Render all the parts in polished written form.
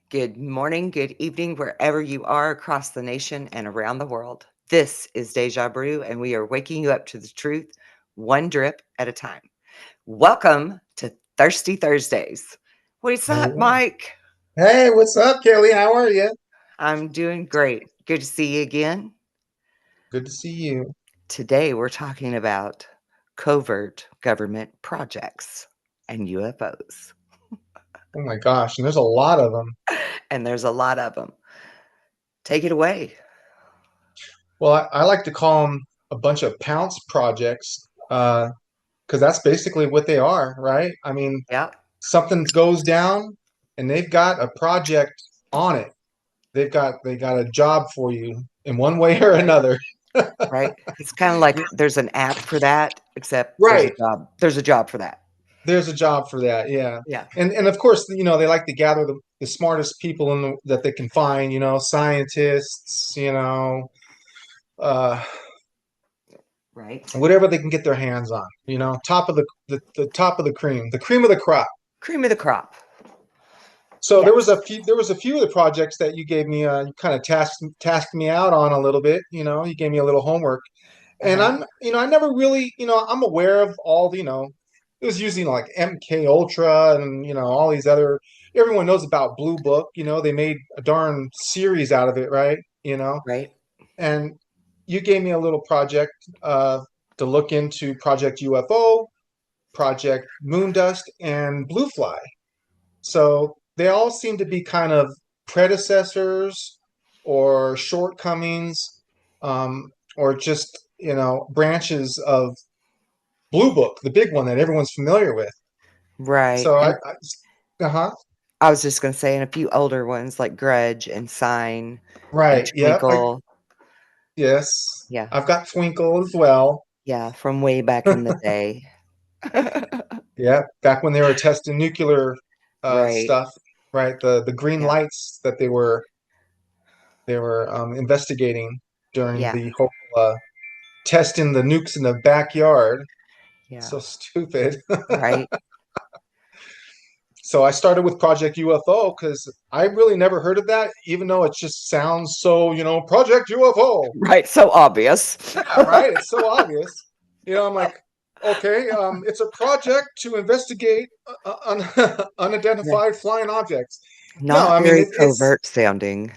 Good morning, good evening, wherever you are across the nation and around the world. This is Deja Brew, and we are waking you up to the truth, one drip at a time. Welcome to Thirsty Thursdays. What's All up, right. Mike? Hey, what's up, Kelly? How are you? I'm doing great. Good to see you again. Good to see you. Today, we're talking about covert government projects and UFOs, Oh my gosh, and there's a lot of them. and there's a lot of them. Take it away. Well, I like to call them a bunch of pounce projects, because that's basically what they are, right? I mean, Yep, something goes down, and they've got a project on it. They got a job for you in one way or right, another. right. It's kind of like there's an app for that, except there's a Right. job. There's a job for that. There's a job for that, yeah. Yeah. And of course, they like to gather the smartest people that they can find, scientists, uh, Right. whatever they can get their hands on, top of the top of the cream of the crop. Cream of the crop. So there was Yes. a few of the projects that you gave me, you kind of tasked me out on a little bit. You gave me a little homework, and Uh-huh. I never really, I'm aware of all the, it was using like MK Ultra and all these other. Everyone knows about Blue Book. They made a darn series out of it, right? Right. And you gave me a little project to look into Project UFO, Project Moondust, and Blue Fly. So they all seem to be kind of predecessors or shortcomings, or just branches of Blue Book, the big one that everyone's familiar with. Right. So And uh-huh, I was just going to say, and a few older ones like Grudge and Sign and right, yeah, Twinkle. yes, Yeah. I've got Twinkle as well. Yeah. From way back in the day. Yeah, back when they were testing nuclear Right. stuff, right? The green Yeah. lights that they were investigating during Yeah. the whole testing the nukes in the backyard. Yeah. So stupid. Right. So I started with Project UFO because I really never heard of that, even though it just sounds so, Project UFO. Right. So obvious. Yeah, right. It's so obvious. I'm like, okay, it's a project to investigate Yeah. unidentified flying objects. No, Not I mean very it's covert sounding.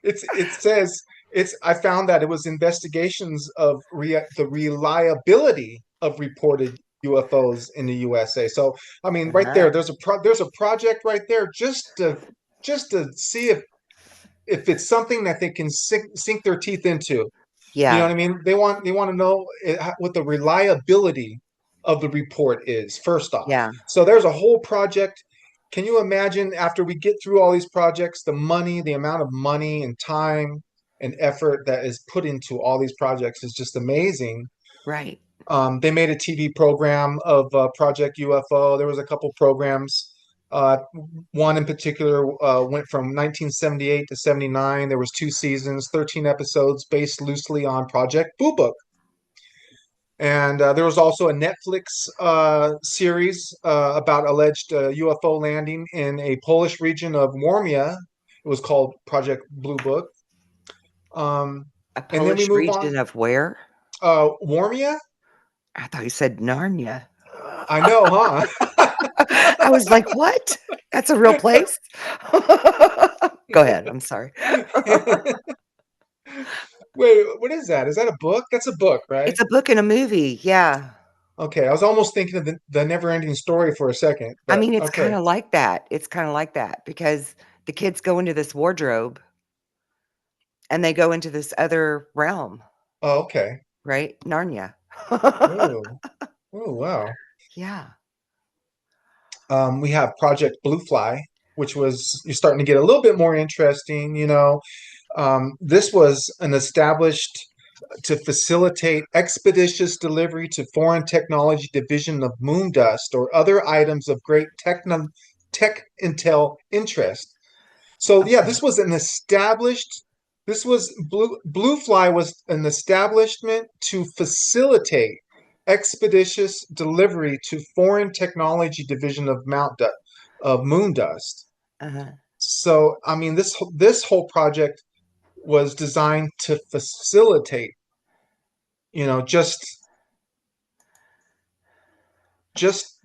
it says it's. I found that it was investigations of the reliability of reported UFOs in the USA. So I mean, right Uh-huh. there, there's a project right there just to see if it's something that they can sink their teeth into. You know Yeah. what I mean? They want to know what the reliability of the report is, first off. Yeah. So there's a whole project. Can you imagine after we get through all these projects, the amount of money and time and effort that is put into all these projects is just amazing. Right. They made a TV program of Project UFO. There was a couple programs. Uh, One in particular went from 1978 to 79. There was two seasons, 13 episodes, based loosely on Project Blue Book. And there was also a Netflix series about alleged UFO landing in a Polish region of Warmia. It was called Project Blue Book. Um, A and then we Polish move on. region of where? Warmia? I thought you said Narnia. I know, huh? I was like, "What? That's a real place?" Go ahead, I'm sorry. Wait, what is that? Is that a book? That's a book, right? It's a book and a movie, yeah. Okay, I was almost thinking of the never-ending story for a second, I but mean, it's okay. kinda like that. It's kinda like that because the kids go into this wardrobe and they go into this other realm, Oh, okay. right? Narnia. Oh, oh, wow. Yeah. We have Project Blue Fly, which was you're starting to get a little bit more interesting. This was an established to facilitate expeditious delivery to foreign technology division of moon dust or other items of great tech intel interest. So yeah, Okay. this was an established. This was Blue Fly was an establishment to facilitate expeditious delivery to foreign technology division of of moon dust. Uh-huh. So I mean, this whole project was designed to facilitate, you know, just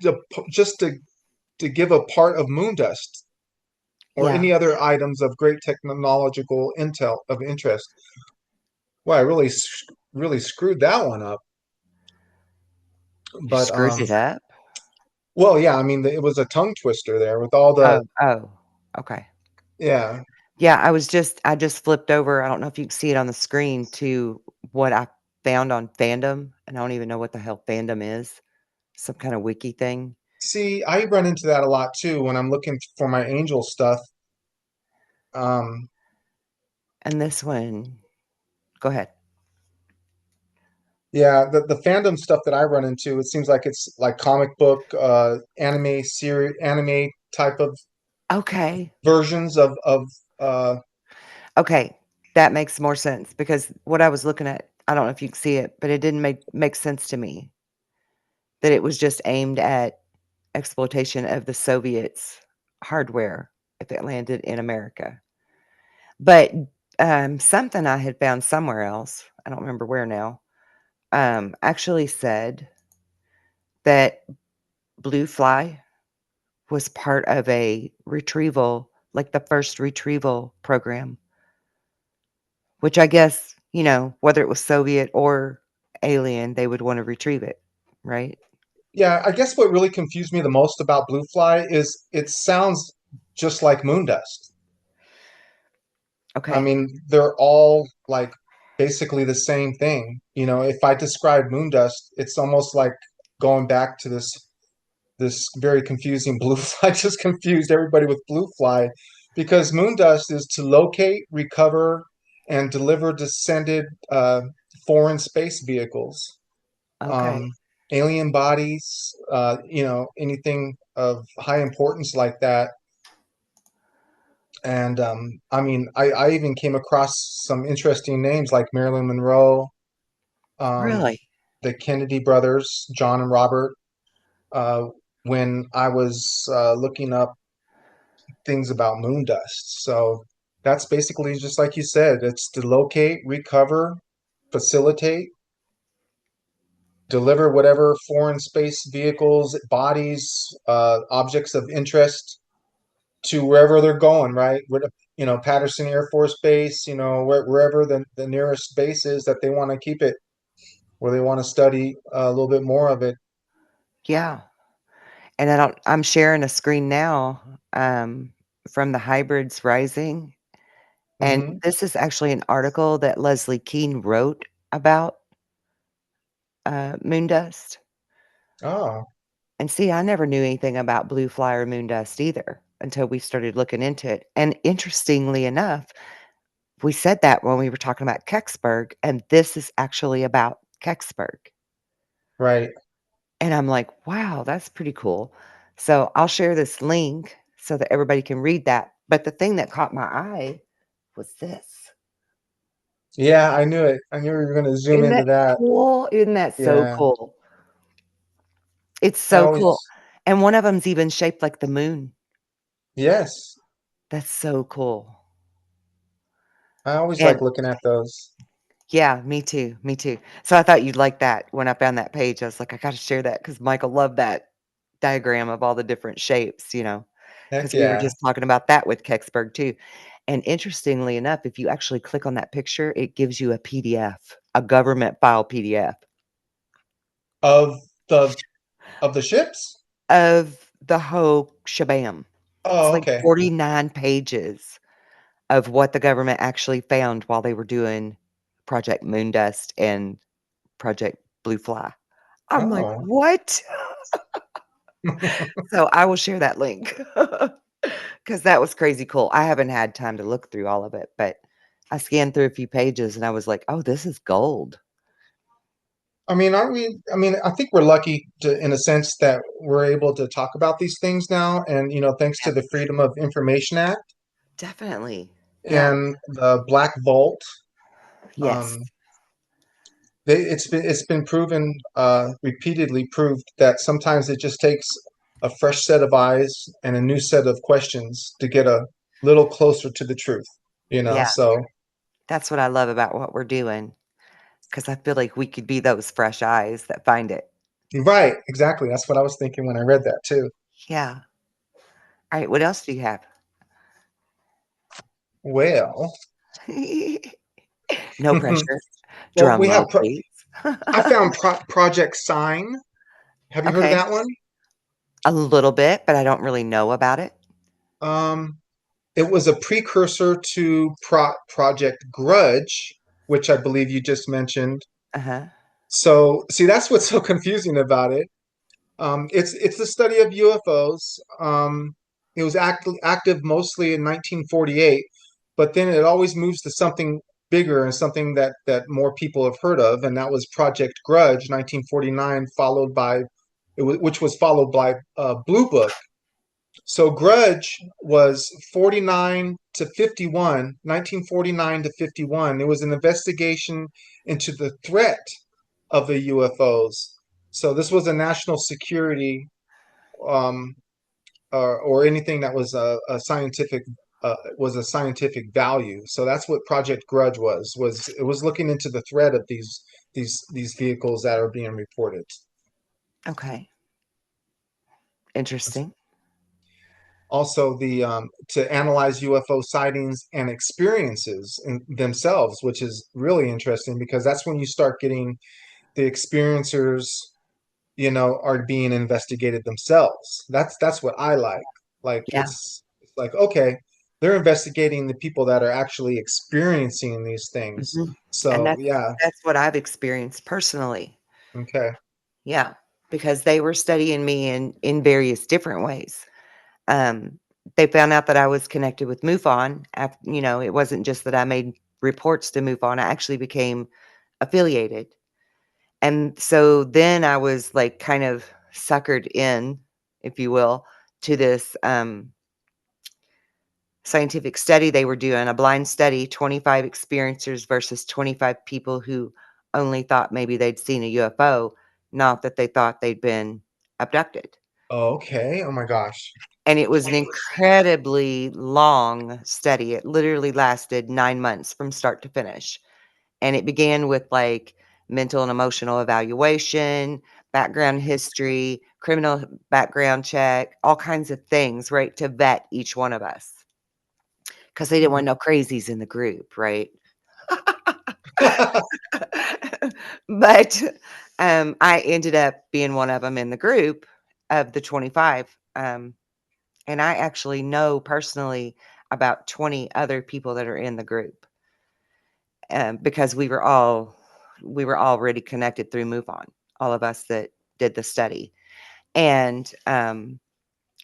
to, just to give a part of moon dust or Yeah. any other items of great technological intel of interest. Well, I really screwed that one up. You But screwed it up? well, yeah, I mean, it was a tongue twister there with all the Oh, oh, okay. yeah. Yeah, I just flipped over, I don't know if you can see it on the screen, to what I found on Fandom, and I don't even know what the hell Fandom is. Some kinda wiki thing. See, I run into that a lot too when I'm looking for my angel stuff. Um, And this one, go ahead. yeah, the fandom stuff that I run into, it seems like it's like comic book, anime series, anime type of Okay. versions uh Okay, that makes more sense because what I was looking at, I don't know if you can see it, but it didn't make sense to me that it was just aimed at exploitation of the Soviets' hardware if it landed in America. But, something I had found somewhere else, I don't remember where now, actually said that Blue Fly was part of a retrieval, like the first retrieval program, which I guess, whether it was Soviet or alien, they would wanna retrieve it, right? yeah, I guess what really confused me the most about Blue Fly is it sounds just like moon dust. I Okay, mean, they're all like basically the same thing. If I describe moon dust, it's almost like going back to this very confusing blue fly. Just confused everybody with blue fly because moon dust is to locate, recover, and deliver descended foreign space vehicles, okay. um, alien bodies, anything of high importance like that. And I mean, I even came across some interesting names like Marilyn Monroe, um, Really? the Kennedy brothers, John and Robert, uh, when I was looking up things about moon dust. So that's basically just like you said, it's to locate, recover, facilitate, deliver whatever foreign space vehicles, bodies, objects of interest to wherever they're going, right? Patterson Air Force Base, wherever the nearest base is that they want to keep it, where they want to study a little bit more of it. Yeah, and I'm sharing a screen now, from the Hybrids Rising, and Hmm. this is actually an article that Leslie Kean wrote about, moon dust. Oh, And see, I never knew anything about blue fly or moon dust either until we started looking into it, and interestingly enough, we said that when we were talking about Kecksburg, and this is actually about Kecksburg. right. And I'm like, "Wow, that's pretty cool." So, I'll share this link so that everybody can read that, but the thing that caught my eye was this. Yeah, I knew it. I knew we were going to zoom Isn't into that that. cool? Isn't that so Yeah. cool? It's I so cool, always, and one of them's even shaped like the moon. yes, That's so cool. I always And like looking at those. yeah, me too. So I thought you'd like that when I found that page. I was like, "I gotta share that because Michael loved that diagram of all the different shapes, Heck because we were yeah. just talking about that with Kecksburg too. And interestingly enough, if you actually click on that picture, it gives you a PDF, a government file PDF Of the of the ships? of the whole shabam. It's Oh, like okay. 49 pages of what the government actually found while they were doing Project Moondust and Project Blue Fly. I'm like, Oh, "What?" So I will share that link because that was crazy cool. I haven't had time to look through all of it, but I scanned through a few pages and I was like, "Oh, this is gold." I mean, aren't we? I mean, I think we're lucky to, in a sense, that we're able to talk about these things now, and thanks Yeah, to the Freedom of Information Act definitely. Yeah. and the Black Vault. Yes. Um, it's been proven, repeatedly proved that sometimes it just takes a fresh set of eyes and a new set of questions to get a little closer to the truth. Yeah. So That's what I love about what we're doing because I feel like we could be those fresh eyes that find it. right, exactly. That's what I was thinking when I read that too. Yeah. All right. What else do you have? Well, No pressure. well, we Drum have. roll, please. I found Project Sign. Have you heard of Okay. that one? A little bit, but I don't really know about it. Um, it was a precursor to Project Grudge, which I believe you just mentioned. Uh-huh. So, see, that's what's so confusing about it. It's the study of UFOs. It was active mostly in 1948, but then it always moves to something bigger and something that more people have heard of, and that was Project Grudge, 1949, which was followed by Blue Book. So Grudge was 49 to 51, 1949 to 51. It was an investigation into the threat of the UFOs. So this was a national security, um, or anything that was a scientific, was a scientific value. So that's what Project Grudge was it was looking into the threat of these vehicles that are being reported. Okay. Interesting. Also, the to analyze UFO sightings and experiences in themselves, which is really interesting because that's when you start getting the experiencers, are being investigated themselves. That's what I like. Like Yeah. it's like, okay, they're investigating the people that are actually experiencing these things. Mhm. And So yeah, that's what I've experienced personally. okay. Yeah, because they were studying me in various different ways. Um, they found out that I was connected with MUFON. It wasn't just that I made reports to MUFON. I actually became affiliated. And so then I was like kind of suckered in, if you will, to this scientific study they were doing, a blind study, 25 experiencers versus 25 people who only thought maybe they'd seen a UFO, not that they thought they'd been abducted. Okay. Oh my gosh. And it was an incredibly long study. It literally lasted 9 months from start to finish. And it began with like mental and emotional evaluation, background history, criminal background check, all kinds of things, right, to vet each one of us. 'Cause they didn't Hmm. want no crazies in the group, right? But, I ended up being one of them in the group of the 25, and I actually know personally about 20 other people that are in the group, because we were already connected through Move On, all of us that did the study, and,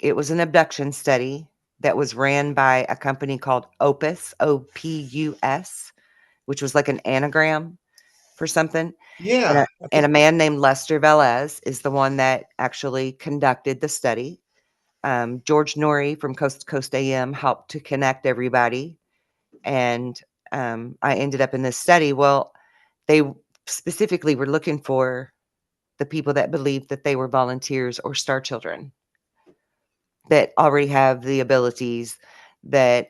it was an abduction study that was ran by a company called Opus, OPUS, which was like an anagram for something, and Yeah, a I and think. a man named Lester Velez is the one that actually conducted the study. George Norrie from Coast to Coast AM helped to connect everybody, and, I ended up in this study. Well, they specifically were looking for the people that believed that they were volunteers or star children that already have the abilities that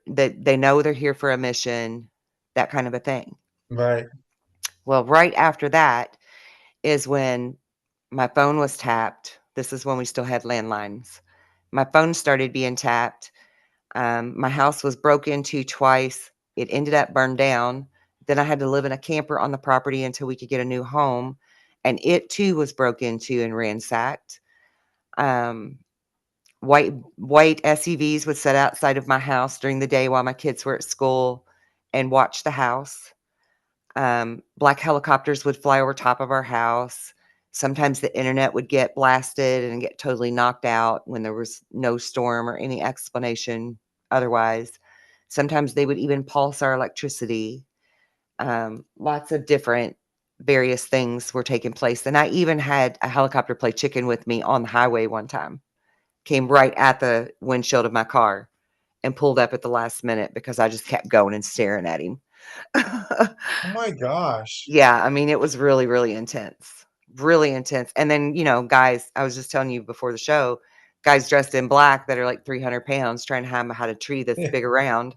they know they're here for a mission, that kind of a thing. Right. Well, right after that is when my phone was tapped. This is when we still had landlines. My phone started being tapped. My house was broke into twice. It ended up burned down. Then I had to live in a camper on the property until we could get a new home, and it too was broke into and ransacked. Um, white SUVs would sit outside of my house during the day while my kids were at school and watch the house. Black helicopters would fly over top of our house. Sometimes the internet would get blasted and get totally knocked out when there was no storm or any explanation otherwise. Sometimes they would even pulse our electricity. Lots of different various things were taking place. And I even had a helicopter play chicken with me on the highway one time. Came right at the windshield of my car and pulled up at the last minute because I just kept going and staring at him. Oh my gosh. Yeah, I mean, it was really, really intense. Really intense. And then, guys, I was just telling you before the show, guys dressed in black that are like 300 pounds trying to hide a tree that's Yeah. big around.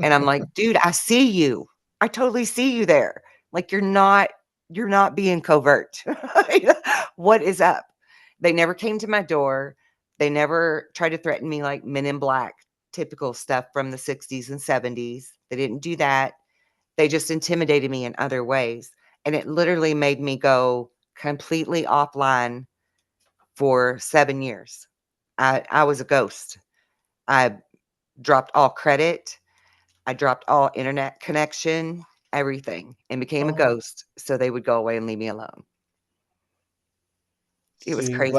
And I'm like, dude, I see you. I totally see you there. Like you're not being covert. What is up? They never came to my door. They never tried to threaten me like men in black, typical stuff from the 60s and 70s. They didn't do that. They just intimidated me in other ways. And it literally made me go completely offline for 7 years. I was a ghost. I dropped all credit. I dropped all internet connection, everything, and became a Oh, ghost so they would go away and leave me alone. It was see, crazy.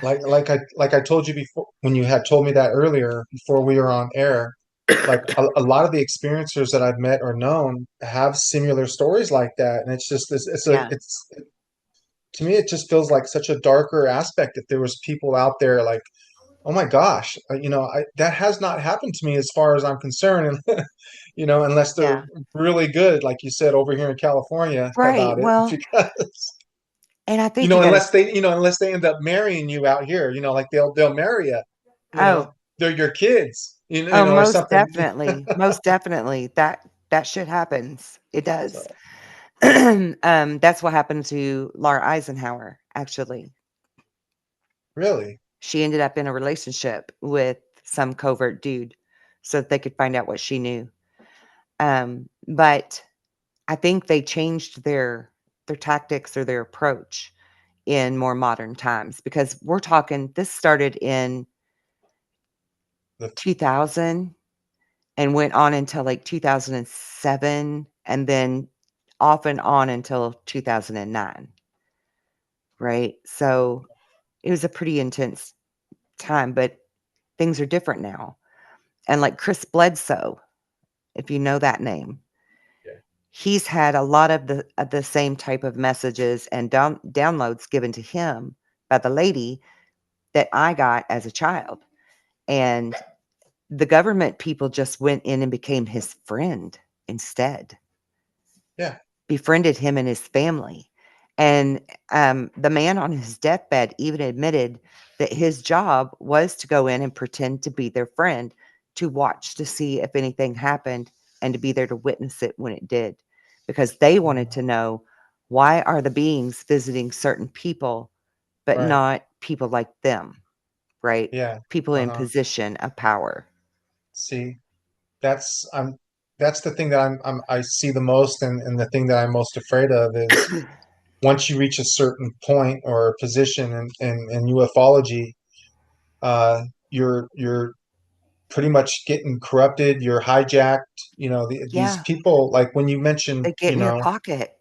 like I told you before when you had told me that earlier before we were on air, like a lot of the experiencers that I've met or known have similar stories like that, and it's just this Yeah, it's to me it just feels like such a darker aspect if there was people out there like, oh my gosh, that has not happened to me as far as I'm concerned, and unless they're yeah. really good, like you said over here in California Right, about it, well, because and I think you gotta unless they end up marrying you out here, like they'll marry you, you know, oh, they're your kids, oh, or most something. definitely, most definitely, that shit happens. It does. So That's what happened to Laura Eisenhower, actually. really, She ended up in a relationship with some covert dude so that they could find out what she knew. But I think they changed their tactics or their approach in more modern times because we're talking this started in the 2000 and went on until like 2007 and then off and on until 2009, right? So it was a pretty intense time, but things are different now. And like Chris Bledsoe, if you know that name, yeah, he's had a lot of the same type of messages and downloads given to him by the lady that I got as a child. And the government people just went in and became his friend instead, yeah, befriended him and his family. And the man on his deathbed even admitted that his job was to go in and pretend to be their friend, to watch to see if anything happened and to be there to witness it when it did, because they wanted to know, why are the beings visiting certain people but right, not people like them, right? yeah, People in uh-huh. position of power. See, that's I'm that's the thing that I see the most, and the thing that I'm most afraid of is once you reach a certain point or position in ufology, you're pretty much getting corrupted. You're hijacked. These Yeah, people, like when you mentioned, they get in your pocket.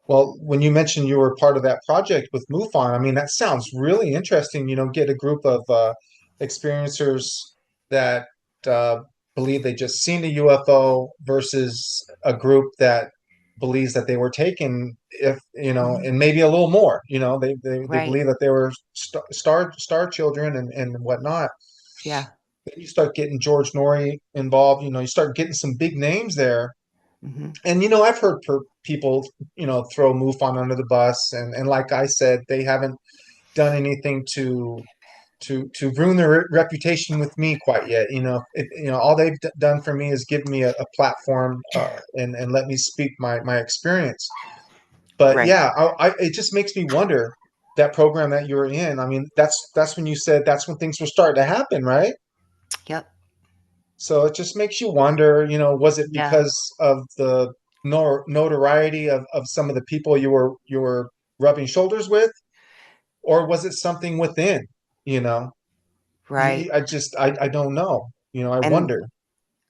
well, when you mentioned you were part of that project with MUFON, I mean, that sounds really interesting. Get a group of experiencers that uh, believe they just seen a UFO versus a group that believes that they were taken, if Mhm. and maybe a little more. They Right. believe that they were star children and whatnot. Yeah. Then you start getting George Norrie involved. You start getting some big names there, Mhm. and I've heard people throw MUFON under the bus, and like I said, they haven't done anything to ruin their reputation with me quite yet. All they've done for me is give me a platform, and let me speak my experience. But Right. yeah, it just makes me wonder, that program that you were in. I mean, that's when you said that's when things were starting to happen, right? Yep. So it just makes you wonder, was it Yeah. because of the notoriety of some of the people you were rubbing shoulders with, or was it something within? You know, Right. I don't know. I And wonder.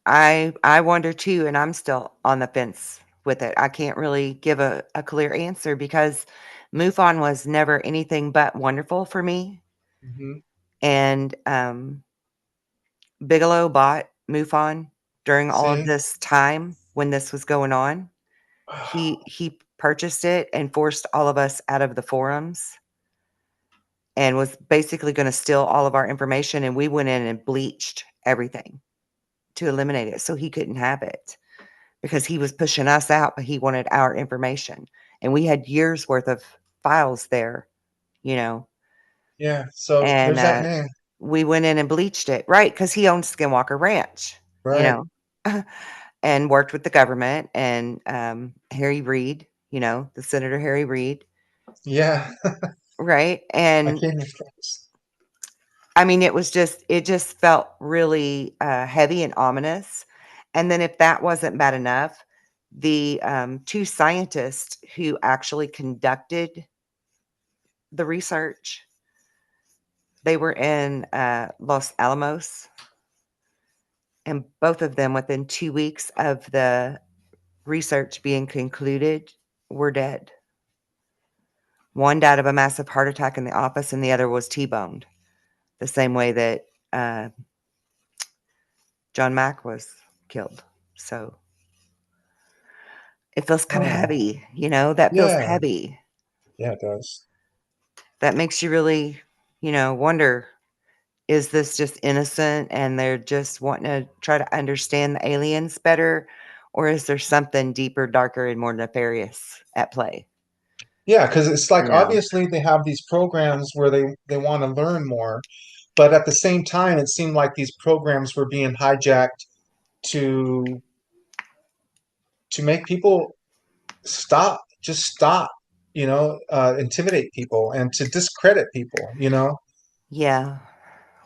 I wonder too, and I'm still on the fence with it. I can't really give a clear answer because MUFON was never anything but wonderful for me. Hmm. And Bigelow bought MUFON during all of See? this time when this was going on. He purchased it and forced all of us out of the forums and was basically going to steal all of our information. And we went in and bleached everything to eliminate it so he couldn't have it because he was pushing us out, but he wanted our information. And we had years worth of files there, you know, Yeah. So and there's that name. we went in and bleached it, right? Because he owned Skinwalker Ranch, you Right. know, and worked with the government and Harry Reid, the Senator Harry Reid, Yeah. right? I And came across. I mean, it just felt really heavy and ominous. And then if that wasn't bad enough, the two scientists who actually conducted the research, they were in Los Alamos, and both of them, within 2 weeks of the research being concluded, were dead. One died of a massive heart attack in the office, and the other was T-boned, the same way that uh, John Mack was killed. So it feels kind of Oh, heavy, that feels yeah. heavy. Yeah, it does. That makes you really, wonder, is this just innocent and they're just wanting to try to understand the aliens better? Or is there something deeper, darker, and more nefarious at play? Yeah, because it's You like know? obviously they have these programs where they want to learn more, but at the same time, it seemed like these programs were being hijacked to make people just stop, intimidate people and to discredit people, Yeah.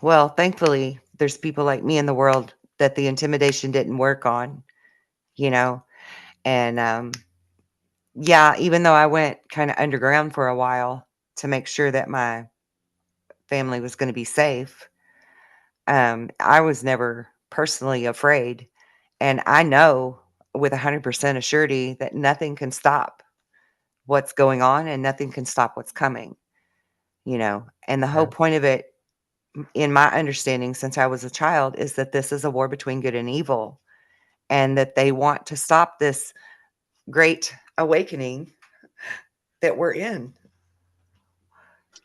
Well, thankfully, there's people like me in the world that the intimidation didn't work on, you know? And yeah, even though I went kind of underground for a while to make sure that my family was going to be safe, I was never personally afraid. And I know with 100% assurity that nothing can stop what's going on and nothing can stop what's coming, And the whole Right. point of it, in my understanding since I was a child, is that this is a war between good and evil and that they want to stop this great awakening that we're in.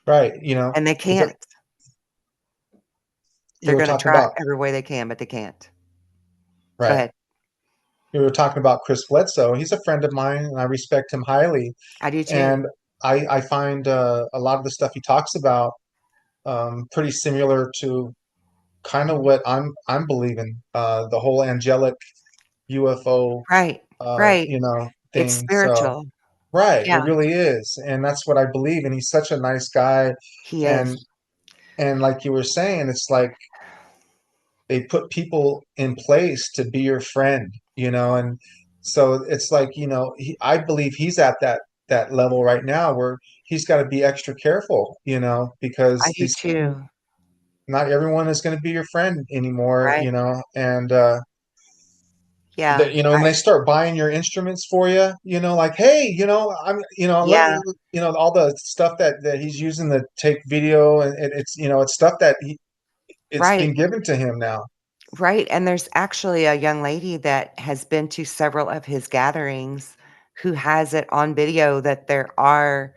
Right. And they Is it, can't. They're you were going to talking try about, every way they can, but they can't. Go right. ahead. You were talking about Chris Bledsoe. He's a friend of mine and I respect him highly. I do too. And I find a lot of the stuff he talks about pretty similar to kind of what I'm believing. The whole angelic UFO, Right. Right. It's thing. So, spiritual. right, it Yeah, really is, and that's what I believe. And he's such a nice guy, he is. and like you were saying, it's like they put people in place to be your friend, and so it's like I believe he's at that level right now where he's got to be extra careful, I because do these too. not everyone is going to be your friend anymore, Right. and Yeah. when they start buying your instruments for you, like, hey, look, Yeah. all the stuff that he's using to take video, and it's it's stuff that it's Right. been given to him now. Right, and there's actually a young lady that has been to several of his gatherings who has it on video that there are,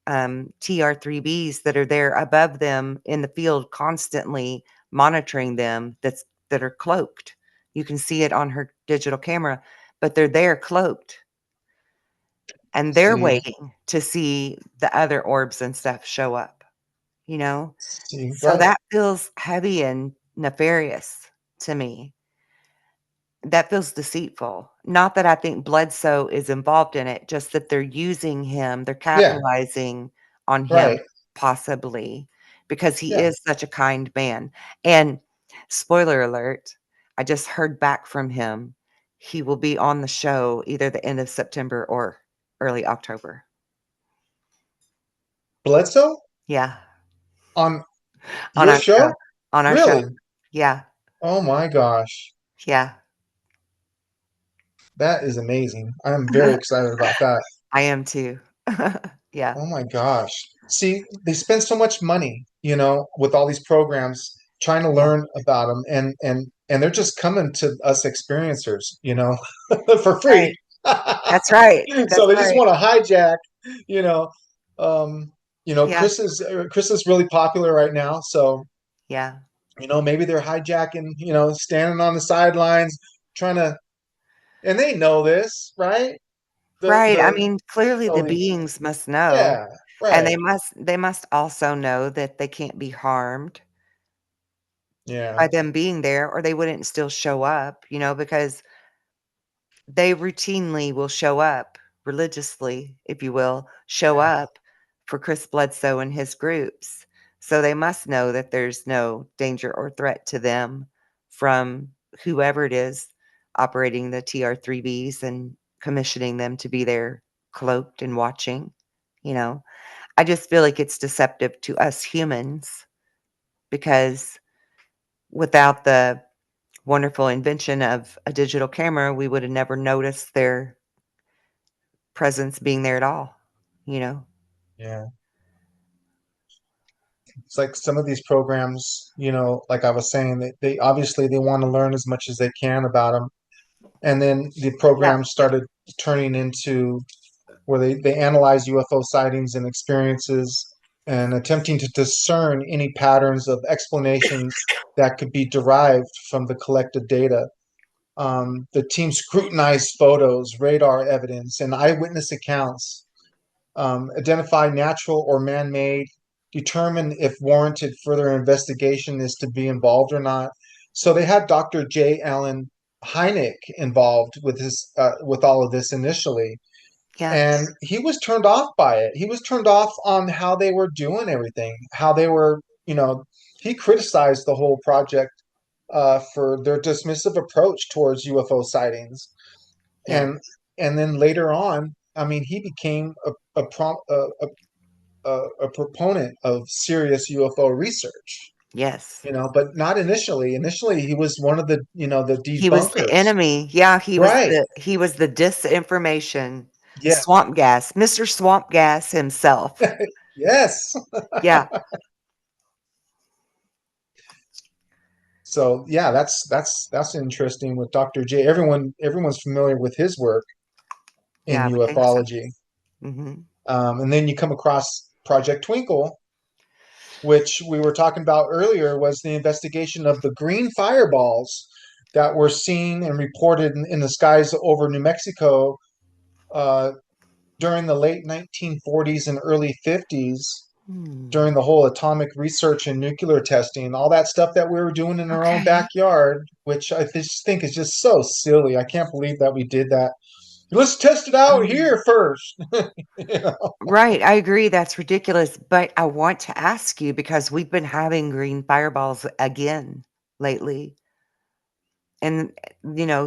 TR-3Bs that are there above them in the field constantly monitoring them that are cloaked. You can see it on her digital camera, but they're there cloaked, and they're See, waiting to see the other orbs and stuff show up, you know? see, So right, that feels heavy and nefarious to me. That feels deceitful. Not that I think Bledsoe is involved in it, just that they're using him, they're yeah, capitalizing on him right, possibly because he yeah. is such a kind man. And spoiler alert, I just heard back from him. He will be on the show either the end of September or early October. Bledsoe Yeah, on on your our show. show, On our show. really? Yeah, Oh my gosh, yeah. That is amazing. I'm very excited about that. I am too. Yeah, Oh my gosh. See, they spend so much money, with all these programs trying to yeah. learn about them and they're just coming to us experiencers, for free. Right. That's right. So That's they just right. want to hijack, you know. Um, Yeah, Chris is really popular right now, so yeah. maybe they're hijacking, standing on the sidelines trying to, and they know this, right? The Right. I the mean, clearly the oh the beings must know, Yeah, and right. they must also know that they can't be harmed Yeah, by them being there, or they wouldn't still show up, because they routinely will show up religiously, if you will, show yeah, up for Chris Bledsoe and his groups. So they must know that there's no danger or threat to them from whoever it is operating the TR3Bs and commissioning them to be there cloaked and watching. You know, I just feel like it's deceptive to us humans because without the wonderful invention of a digital camera, we would have never noticed their presence being there at all, you know? yeah. It's like some of these programs, like I was saying, they obviously they want to learn as much as they can about them, and then the Yeah, program started turning into where they analyze UFO sightings and experiences and attempting to discern any patterns of explanation that could be derived from the collected data. The team scrutinized photos, radar evidence, and eyewitness accounts, identify natural or man-made, determine if warranted further investigation is to be involved or not. So they had Dr. J. Allen Hynek involved with all of this initially, yeah, and he was turned off by it. He was turned off on how they were doing everything, how they were, he criticized the whole project for their dismissive approach towards UFO sightings, yeah, and and then later on, I mean, he became a proponent of serious UFO research, yes. but not initially. Initially, he was one of the He was the debunkers. enemy. Yeah, he was Right. the disinformation Yeah. swamp gas, Mr. Swamp Gas himself. Yes. Yeah, So yeah, that's interesting with Dr. J. Everyone's familiar with his work in yeah, I would think so. ufology. Mhm. And then you come across Project Twinkle, which we were talking about earlier, was the investigation of the green fireballs that were seen and reported in the skies over New Mexico uh, during the late 1940s and early 50s, Hmm, during the whole atomic research and nuclear testing, all that stuff that we were doing in our own okay. backyard, which I just think is just so silly. I can't believe that we did that. Let's test it out Um, here first. You know? right, I agree, that's ridiculous, but I want to ask you because we've been having green fireballs again lately. And,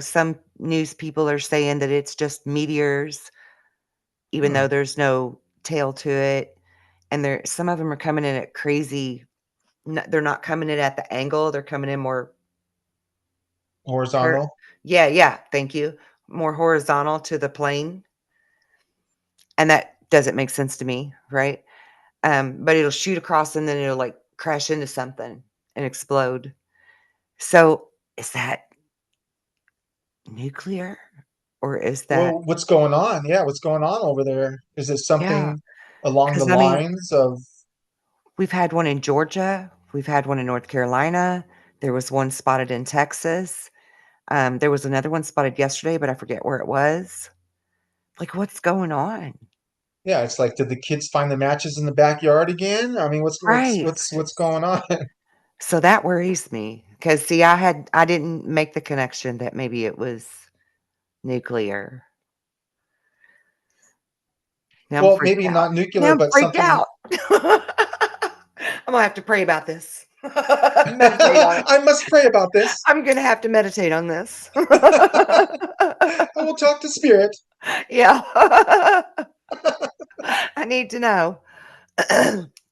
some news people are saying that it's just meteors, even Hmm. though there's no tail to it. And some of them are coming in at crazy. They're not coming in at the angle. They're coming in more. Horizontal. Yeah, yeah. Thank you. More horizontal to the plane, and that doesn't make sense to me, right? But it'll shoot across and then it'll like crash into something and explode. So is that nuclear or is that? Well, what's going on? Yeah, what's going on over there? Is it Yeah, something along the because I mean, lines of, we've had one in Georgia, we've had one in North Carolina, there was one spotted in Texas, there was another one spotted yesterday, but I forget where it was. Like, what's going on? yeah, it's like, did the kids find the matches in the backyard again? I mean, Right. what's going on? So that worries me because see, I didn't make the connection that maybe it was nuclear. Now I'm Well, freaked maybe out. not Now nuclear, I'm but freaked something. out. I'm gonna have to pray about this. Meditate on it. I must pray about this. I'm gonna have to meditate on this. I will talk to spirit. Yeah. I need to know.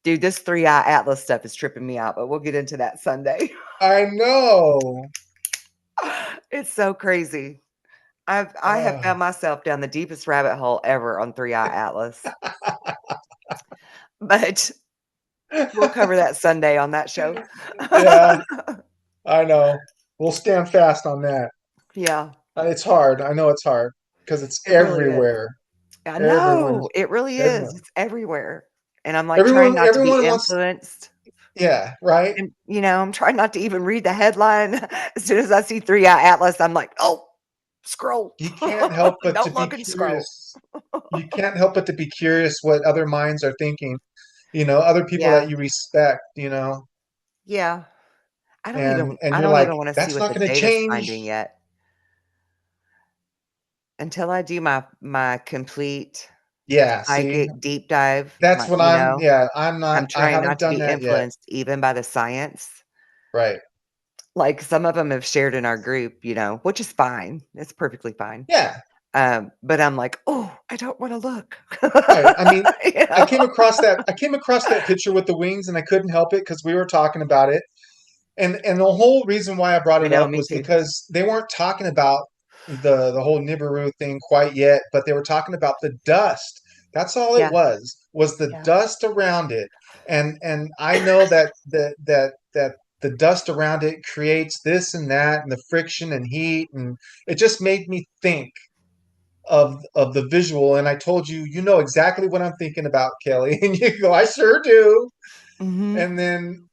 Dude, this three-eye atlas stuff is tripping me out, but we'll get into that Sunday. I know. It's so crazy. I have Uh, found myself down the deepest rabbit hole ever on Three Eye Atlas, but we'll cover that Sunday on that show. yeah, I know. We'll stand fast on that. Yeah, It's hard. I know it's hard because it's it really is. everywhere. I Everywhere. know, it really is. Everywhere. It's everywhere, and I'm, like, trying Everyone. not to be Everyone wants. influenced, Yeah. Right. and, I'm trying not to even read the headline. As soon as I see Three Eye Atlas, I'm like, "Oh, scroll. You can't help but to Don't be look and scroll." curious. You can't help but to be curious what other minds are thinking. Other people that Yeah, you respect. yeah. And I you're don't like, even wanna see that's what not the going to data's change. finding yet. Until I do my complete Yeah. See, psychic deep dive, that's what yeah, I'm not, I'm I trying haven't not to done be that yet. influenced even by the science. Right. Like, some of them have shared in our group, which is fine. It's perfectly fine. Yeah. But I'm like, "Oh, I don't wanna look." Right. I mean, You know? I came across that picture with the wings and I couldn't help it because we were talking about it. And the whole reason why I brought I it know, up me was too. because they weren't talking about the whole Nibiru thing quite yet, but they were talking about the dust. That's all it Yeah, was the yeah. dust around it. And I know that the dust around it creates this and that and the friction and heat, and it just made me think of the visual. And I told you, you know exactly what I'm thinking about, Kelly. And you go, I sure do. Mhm. And then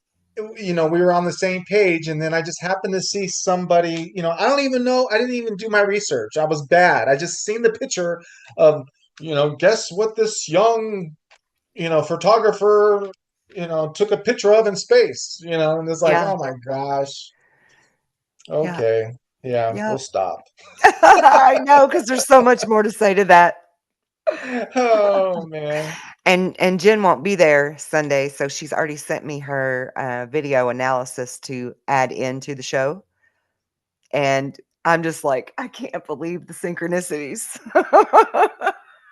we were on the same page, and then I just happened to see somebody. I don't even know, I didn't even do my research. I was bad. I just seen the picture of, guess what this young photographer took a picture of in space. And it's like, Yeah, oh my gosh. yeah, Okay. Yeah, we'll yep. stop. I know, because there's so much more to say to that. Oh man. And Jen won't be there Sunday, so she's already sent me her, video analysis to add into the show, and I'm just like, "I can't believe the synchronicities."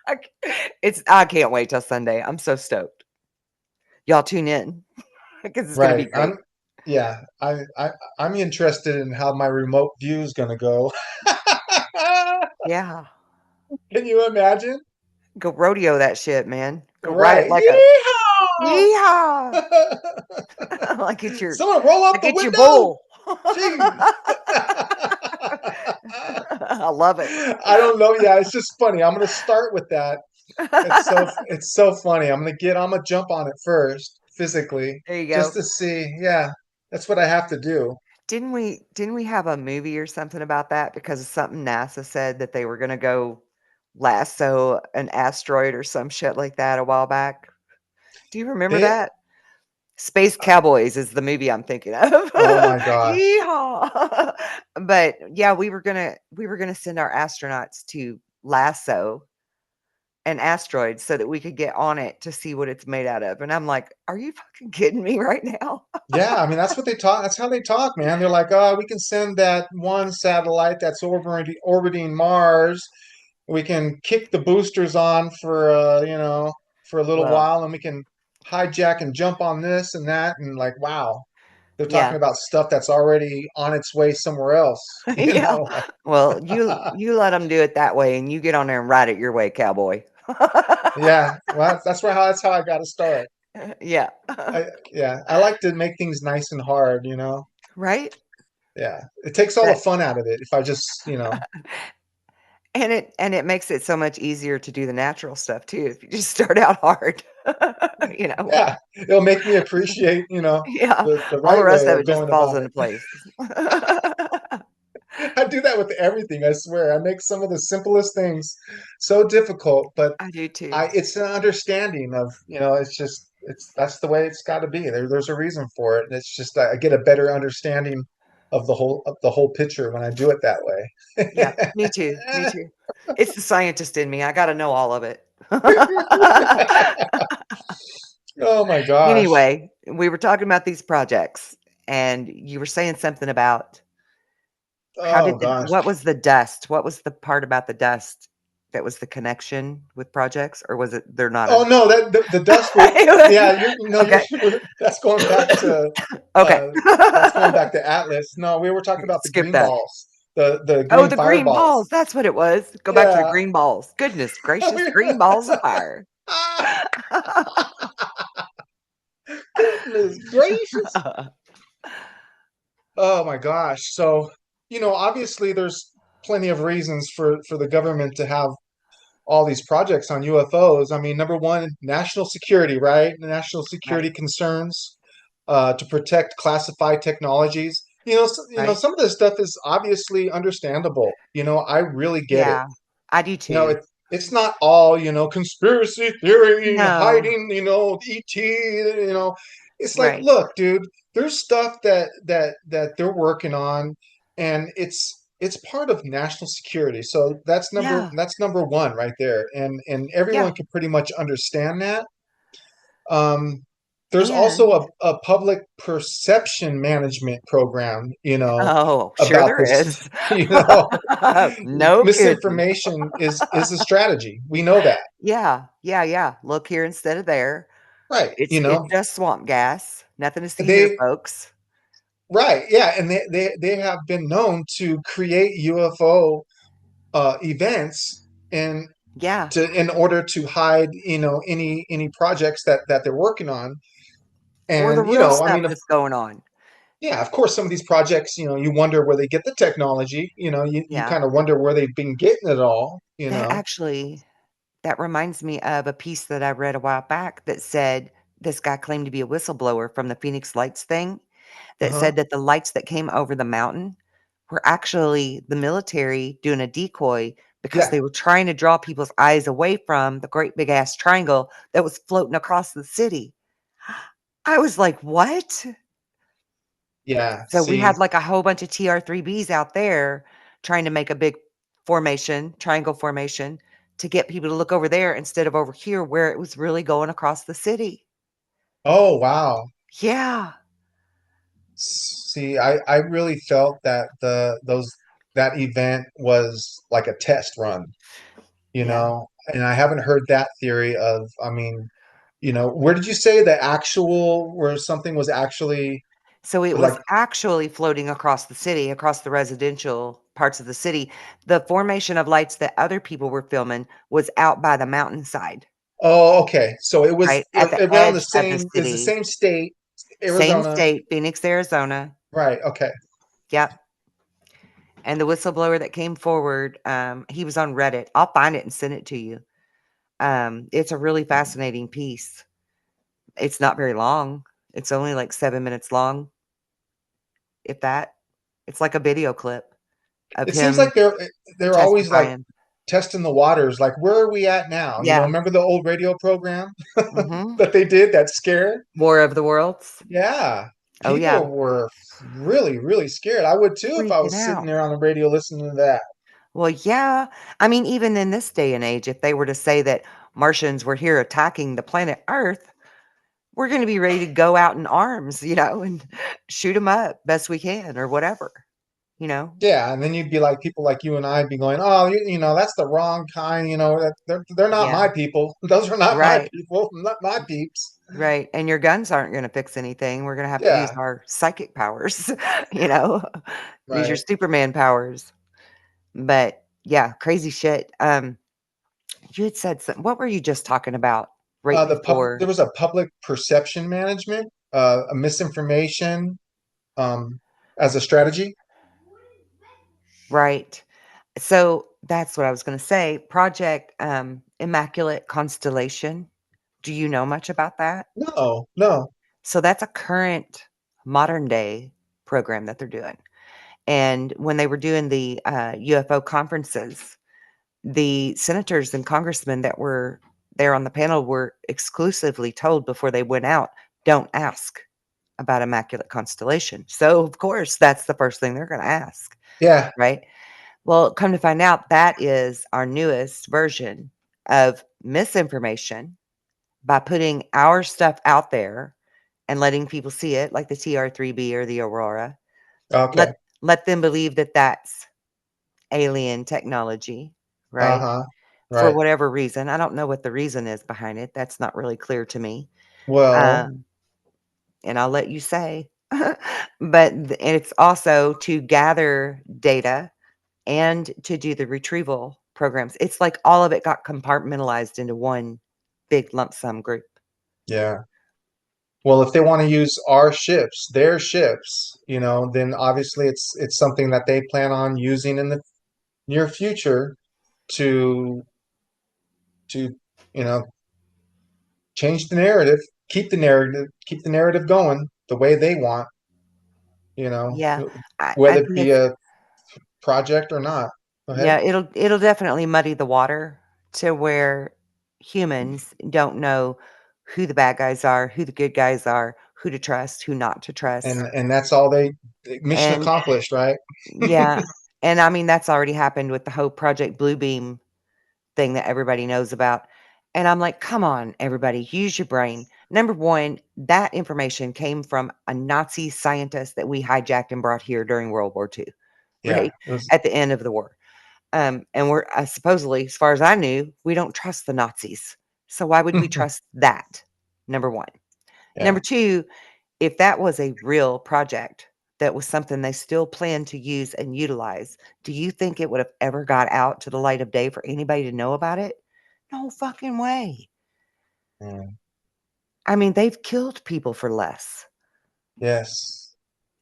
I can't wait till Sunday. I'm so stoked. Y'all tune in because it's gonna be Right. great. Yeah, I'm interested in how my remote view is going to go. Yeah. Can you imagine? Go rodeo that shit, man. Go ride it Right. like a Yeehaw! yeehaw! Like it's your Someone roll up like the it's your window. bull. Jeez. I love it. I don't know. Yeah, it's just funny. I'm going to start with that. It's so funny. I'm going to jump on it first physically There you just go. to see. Yeah. That's what I have to do. Didn't we have a movie or something about that because of something NASA said that they were gonna go lasso an asteroid or some shit like that a while back? Do you remember They that? Space Cowboys is the movie I'm thinking of. Oh my gosh. Yeehaw! But, yeah, we were gonna send our astronauts to lasso an asteroid so that we could get on it to see what it's made out of, and I'm like, "Are you fucking kidding me right now?" Yeah, I mean that's what they talk. That's how they talk, man. They're like, "Oh, we can send that one satellite that's orbiting Mars. We can kick the boosters on for a little Well, while, and we can hijack and jump on this and that." And like, wow, they're talking yeah. about stuff that's already on its way somewhere else. Yeah. Like, Well, you let them do it that way, and you get on there and ride it your way, cowboy. yeah, well, that's how I got to start. Yeah. Yeah, I like to make things nice and hard. Right? Yeah, it takes all the That fun out of it if I just. and it makes it so much easier to do the natural stuff too if you just start out hard. You know? Yeah, it'll make me appreciate Yeah. the All the right rest way of of it just going falls about into it. place. I do that with everything, I swear. I make some of the simplest things so difficult, but I do too. it's an understanding of it's just that's the way it's got to be. There's a reason for it, and it's just I get a better understanding of the whole picture when I do it that Yeah, me too, me way. too. It's the scientist in me, I gotta know all of it. Oh my gosh. Anyway, we were talking about these projects, and you were saying something about how Oh did the gosh. what was the dust? What was the part about the dust that was the connection with projects, or was it they're not Oh a no, that the dust was It yeah, was you're okay. that's going back to Okay. uh that's going back to Atlas. No, we were talking about the Skip green that. balls. the Oh, green the green balls, fireballs. that's what it was. Go back to the Yeah. green balls. Goodness gracious, green balls of fire. Goodness gracious. Oh my gosh. So, obviously there's plenty of reasons for the government to have all these projects on UFOs. I mean, number one, national security, right? National security Right, concerns, to protect classified technologies. right. Some of this stuff is obviously understandable. I really get it. Yeah, I do You know, too. it, it's not all, conspiracy theory, No, hiding, ET, It's like, right. look, dude, there's stuff that they're working on, and it's part of national security. So Yeah, that's number one right there. And yeah, everyone can pretty much understand that. Um, there's also and a public perception management program, oh, sure about there this. is. You know, No kidding. misinformation is a strategy. We know that, Yeah, yeah, yeah. Look here instead of there. right? It's just swamp gas. Nothing to see here, They folks. right, yeah, and they have been known to create UFO events and Yeah, in order to hide, any projects that they're working on. or the And real I stuff mean, that's going on. yeah, of course, some of these projects, you wonder where they get the technology. You Yeah. kind of wonder where they've been getting it all. That actually that reminds me of a piece that I read a while back that said this guy claimed to be a whistleblower from the Phoenix Lights thing that Uh-huh. said that the lights that came over the mountain were actually the military doing a decoy because Yeah, they were trying to draw people's eyes away from the great big ass triangle that was floating across the city. I was like, "What?" yeah. So we See, had like a whole bunch of TR-3Bs out there trying to make a big formation, triangle formation to get people to look over there instead of over here where it was really going across the city. oh wow. Yeah. See, I really felt that that event was like a test run, Yeah. and I haven't heard that theory of, I mean, where did you say the actual, where something was actually So it like, was actually floating across the city, across the residential parts of the city. The formation of lights that other people were filming was out by the mountainside, oh, okay. So it was right? At the around edge of the it's the city. same state, Same Arizona. state, Phoenix, Arizona. Right, okay. Yep. And the whistleblower that came forward, he was on Reddit. I'll find it and send it to you. It's a really fascinating piece. It's not very long. It's only like 7 minutes long, if that. It's like a video clip of It seems him like they're always like testifying. testing the waters, like, where are we at now? Yeah. Remember the old radio program Mhm. that they did, that scare? War of the Worlds. Yeah. Oh, yeah. People were really, really scared. I would too if I Freaking was sitting out. there on the radio listening to that. Well, yeah. I mean, even in this day and age, if they were to say that Martians were here attacking the planet Earth, we're gonna be ready to go out in arms, and shoot them up best we can or whatever, you know? Yeah, and then you'd be like, people like you and I'd be going, oh, that's the wrong kind. They're not Yeah. my people. Those are not my Right. people, not my peeps. Right, and your guns aren't gonna fix anything. We're gonna have to use Yeah, our psychic powers, you know? Use your right. Superman powers. But, yeah, crazy shit. You had said what were you just talking about right There before? was a public perception management, a misinformation, um, as a strategy. Right. So, that's what I was gonna say. Project, Immaculate Constellation. Do you know much about that? No, no. So, that's a current modern day program that they're doing. And when they were doing the, UFO conferences, the senators and congressmen that were there on the panel were exclusively told before they went out, "Don't ask about Immaculate Constellation." So, of course, that's the first thing they're gonna ask, Yeah. right? Well, come to find out, that is our newest version of misinformation by putting our stuff out there and letting people see it, like the TR-3B or the Aurora. Okay. Let let them believe that that's alien technology, right? Uh-huh. For Right. whatever reason. I don't know what the reason is behind it. That's not really clear to me. Well, Um, and I'll let you say. But it's also to gather data and to do the retrieval programs. It's like all of it got compartmentalized into one big lump sum group. Yeah. Well, if they want to use our ships, their ships, then obviously it's something that they plan on using in the near future to to you know change the narrative, keep the narrative going the way they want, you know, Yeah, I whether it think be it's a project or not. Go ahead. yeah, it'll definitely muddy the water to where humans don't know who the bad guys are, who the good guys are, who to trust, who not to trust. And that's all they mission And accomplished, right? yeah, and I mean that's already happened with the whole Project Bluebeam thing that everybody knows about. And I'm like, come on, everybody, use your brain. Number one, that information came from a Nazi scientist that we hijacked and brought here during World War II, Yeah, right at the end of the war. And we're supposedly, as far as I knew, we don't trust the Nazis. So why would we trust that? Number one. yeah. Number two, if that was a real project, that was something they still plan to use and utilize, do you think it would have ever got out to the light of day for anybody to know about it? No fucking way. Mm, I mean, they've killed people for less. yes.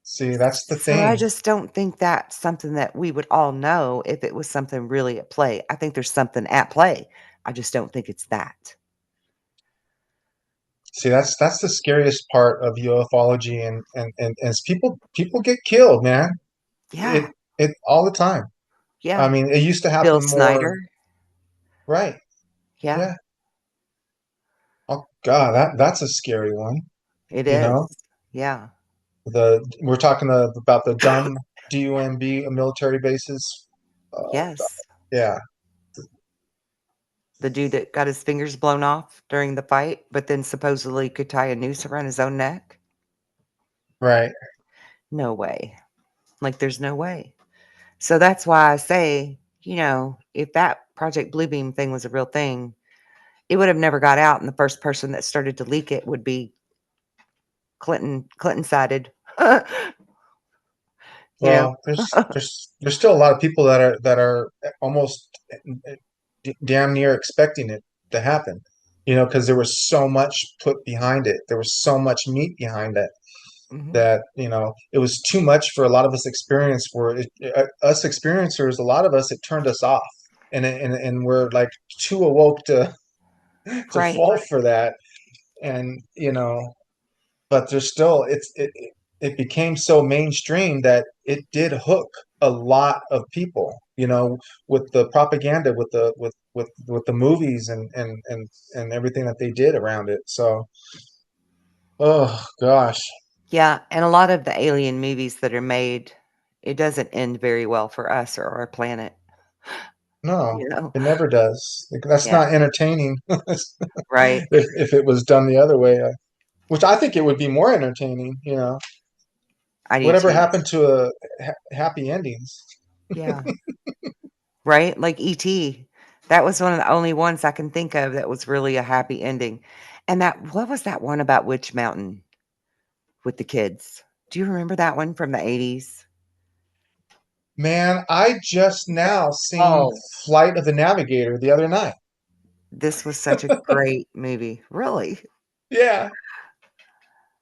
See, that's the So I thing. just don't think that's something that we would all know if it was something really at play. I think there's something at play. I just don't think it's that. See, that's the scariest part of ufology, and as people get killed, man. Yeah. It all the time. I Yeah. mean, it used to Bill happen more, Snyder. right? Yeah, Yeah. Oh God, that's a scary one. it You is. know, Yeah. we're talking about the DUMB military bases. Oh God, Yes. yeah, The dude that got his fingers blown off during the fight, but then supposedly could tie a noose around his own neck. right. No way. Like, there's no way. So that's why I say, if that Project Bluebeam thing was a real thing, it would have never got out. And the first person that started to leak it would be Clinton sided. you know? Well, there's still a lot of people that are almost damn near expecting it to happen. Because there was so much put behind it. There was so much meat behind it Mhm. that it was too much for a lot of us experience. Where us experiencers, a lot of us, it turned us off, and we're like too awoke to Right. fall for that. And but there's still it became so mainstream that it did hook a lot of people, with the propaganda, with the movies and everything that they did around it. So, oh gosh, Yeah. And a lot of the alien movies that are made, it doesn't end very well for us or our planet. no, You know? it never does. That's Yeah. not entertaining. Right. If it was done the other way, which I think it would be more entertaining. I do Whatever too. happened to happy endings? Yeah. Right? Like E.T. That was one of the only ones I can think of that was really a happy ending. And that what was that one about Witch Mountain with the kids? Do you remember that one from the 80s? Man, I just now seen Oh, Flight of the Navigator the other night. this was such a great movie. Really? Yeah.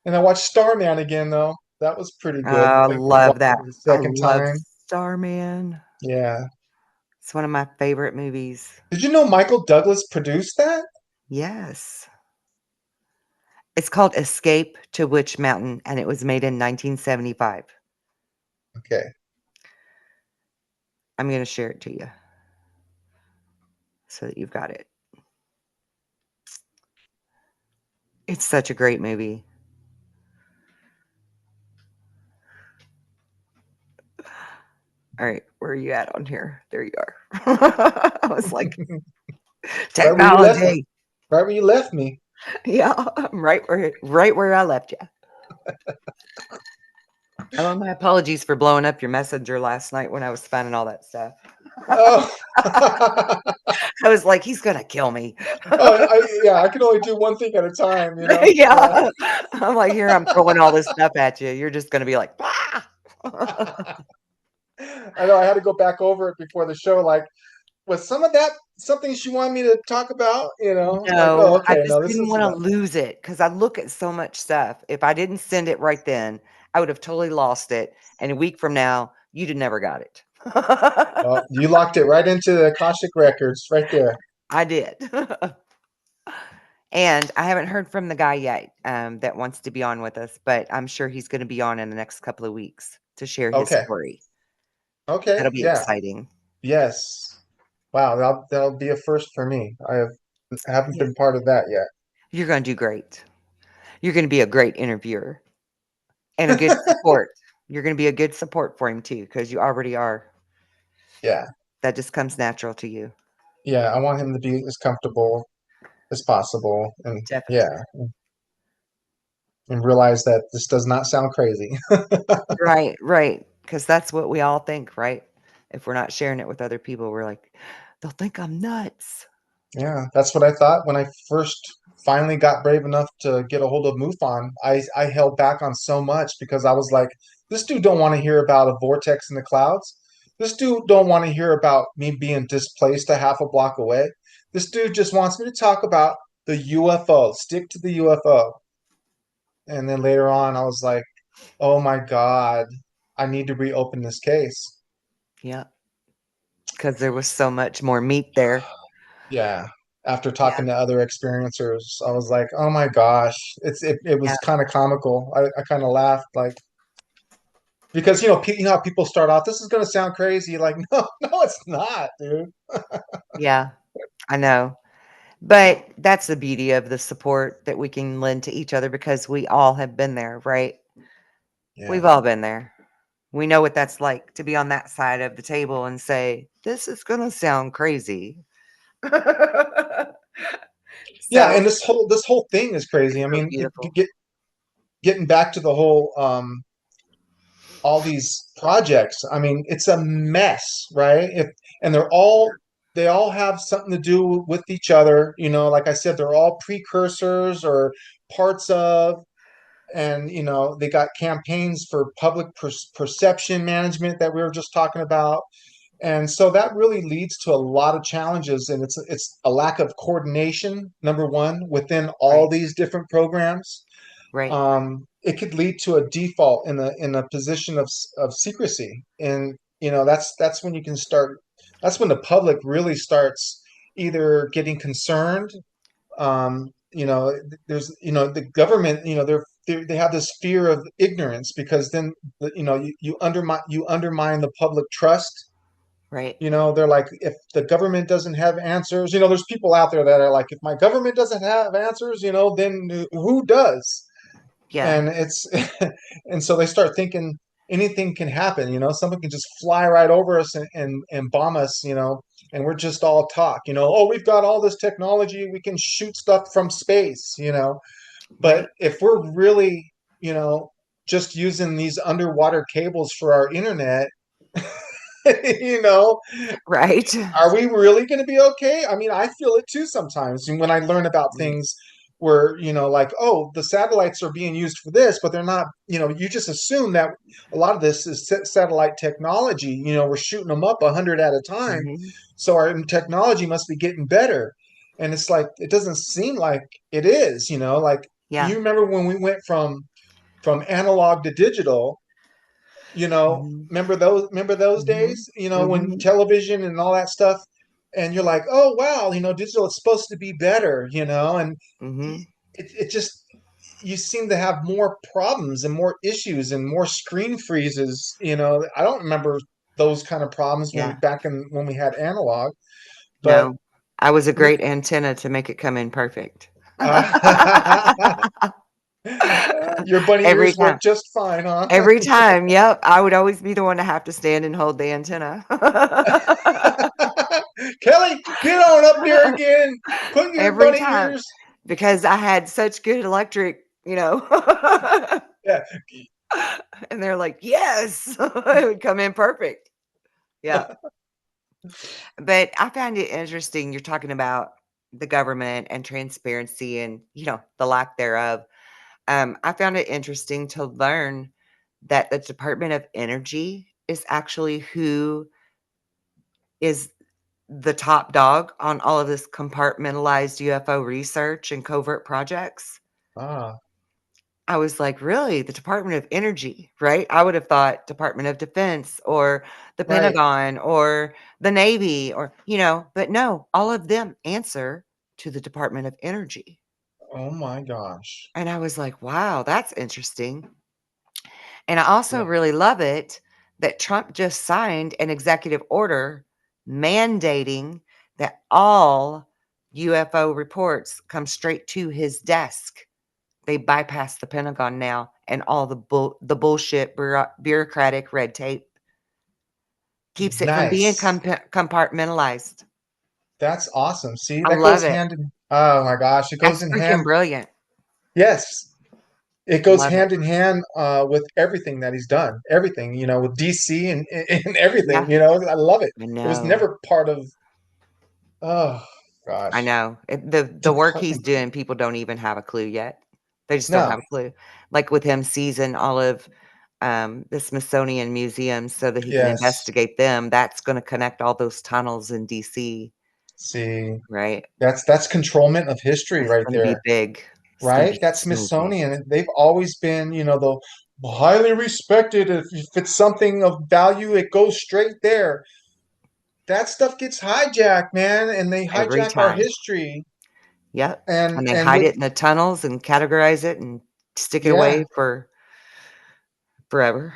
And I watched Starman again though. That was pretty good. I I love watched that. it the I second love time. Starman. Yeah. It's one of my favorite movies. Did you know Michael Douglas produced that? Yes. It's called Escape to Witch Mountain, and it was made in 1975. Okay. I'm going to share it to you so that you've got it. It's such a great movie. All right, where are you at on here? There you are. I was like, Right where you left me. technology. Right where you left me. Yeah, I'm right where I left you. Oh, my apologies for blowing up your messenger last night when I was finding all that stuff. Oh. I was like, he's gonna kill me. Oh, yeah, I can. Only do one thing at a time. Yeah. Yeah. I'm like, here I'm throwing all this stuff at you. You're just gonna be like, "Ah!" I know I had to go back over it before the show. Like, was some of that something she wanted me to talk about? Like, oh, No, I okay, just no, this didn't is wanna enough. lose it because I look at so much stuff. If I didn't send it right then, I would have totally lost it, and a week from now, you'd have never got it. Well, you locked it right into the Akashic records, right there. I did. And I haven't heard from the guy yet, that wants to be on with us, but I'm sure he's gonna be on in the next couple of weeks to share his Okay, story. okay, That'll be yeah, exciting. yes. Wow, that'll be a first for me. Haven't Yeah. been part of that You're gonna do great. You're gonna be a great interviewer and a good yet. support. You're gonna be a good support for him too, because you already are. Yeah, That just comes natural to you. yeah. I want him to be as comfortable as possible, and Definitely. yeah, and realize that this does not sound crazy. Right, right. Because that's what we all think, right? If we're not sharing it with other people, we're like, "They'll think I'm nuts." Yeah, that's what I thought when I first finally got brave enough to get a hold of MUFON. I held back on so much because I was like, this dude don't want to hear about a vortex in the clouds. This dude don't want to hear about me being displaced a half a block away. This dude just wants me to talk about the UFO, stick to the UFO. And then later on, I was like, oh my God, I need to reopen this case. Yeah, because there was so much more meat there. Yeah. After Yeah, talking to other experiencers, I was like, oh my gosh, it yeah, was kind of comical. I kind of laughed like because you know how people start off, this is going to sound crazy. Like, no, no, it's not, dude. yeah, I know. But that's the beauty of the support that we can lend to each other because we all have been there, right? We've Yeah. all been there. We know what that's like to be on that side of the table and say, "This is gonna sound crazy." Yeah, So, and this whole thing is crazy. it's I so mean, beautiful. getting back to the whole all these projects. I mean, it's a mess, right? If and they all have something to do with each other. Like I said, they're all precursors or parts of, and they got campaigns for public perception management that we were just talking about. And so that really leads to a lot of challenges, and it's a lack of coordination, number one, within all Right, these different programs. right, It could lead to a default in a position of secrecy, and that's when you can start. That's when the public really starts either getting concerned. There's the government. They have this fear of ignorance because then you undermine the public trust. right. They're like, if the government doesn't have answers, there's people out there that are like, if my government doesn't have answers, then who does? Yeah, And it's and so they start thinking anything can happen. Someone can just fly right over us and bomb us. And we're just all talk. Oh, we've got all this technology, we can shoot stuff from space. But right, if we're really you know just using these underwater cables for our internet, you know right. are we really going to be okay? I mean, I feel it too sometimes. And when I learn about Right. things where, like, oh, the satellites are being used for this, but they're not, you just assume that a lot of this is satellite technology. We're shooting them up 100 at a time. Mhm. So our technology must be getting better. And it's like, it doesn't seem like it is, like Yeah. you remember when we went from analog to digital. Mhm. Remember those Mhm. days, when Mhm. television and all that stuff, and you're like, oh wow, digital is supposed to be better, and Mhm. it just you seem to have more problems and more issues and more screen freezes. I don't remember those kind of problems Yeah. when we had analog, but No. I was a with great antenna to make it come in perfect. uh, your bunny Every ears time. work just fine, huh? Every time, yep, I would always be the one to have to stand and hold the antenna. Kelly, get on up there again. Put your Every bunny time, ears. because I had such good electric, Yeah. and they're like, "Yes." It would come in perfect. Yeah. But I found it interesting you're talking about the government and transparency and, the lack thereof. I found it interesting to learn that the Department of Energy is actually who is the top dog on all of this compartmentalized UFO research and covert projects. Ah, I was like, "Really? The Department of Energy," right? I would have thought Department of Defense or the right. Pentagon or the Navy or, but no, all of them answer to the Department of Energy. Oh my gosh. And I was like, "Wow, that's interesting." And I also Yeah. really love it that Trump just signed an executive order mandating that all UFO reports come straight to his desk. They bypass the Pentagon now and all the bullshit bureaucratic red tape keeps it from being Nice. compartmentalized. That's awesome. See, I that love goes it. hand in, oh my gosh, it goes That's in freaking hand. brilliant. Yes, it goes Love it. hand in hand with everything that he's done. Everything, with DC and everything, Yeah, I love it. I It was know. never part of, oh I gosh, know. The work he's department. doing, people don't even have a clue yet. They just don't No, have a clue. Like with him seizing all of the Smithsonian museums so that he can yes. investigate them, that's going to connect all those tunnels in DC, See, right? that's controlment of history It's right going to be there, big. It's going to right? be That so big. Smithsonian, they've always been, the highly respected. If it's something of value, it goes straight there. That stuff gets hijacked, man, and they Every hijack our time. history. Yep. And And they and hide with it in the tunnels and categorize it and stick it yeah, away for forever.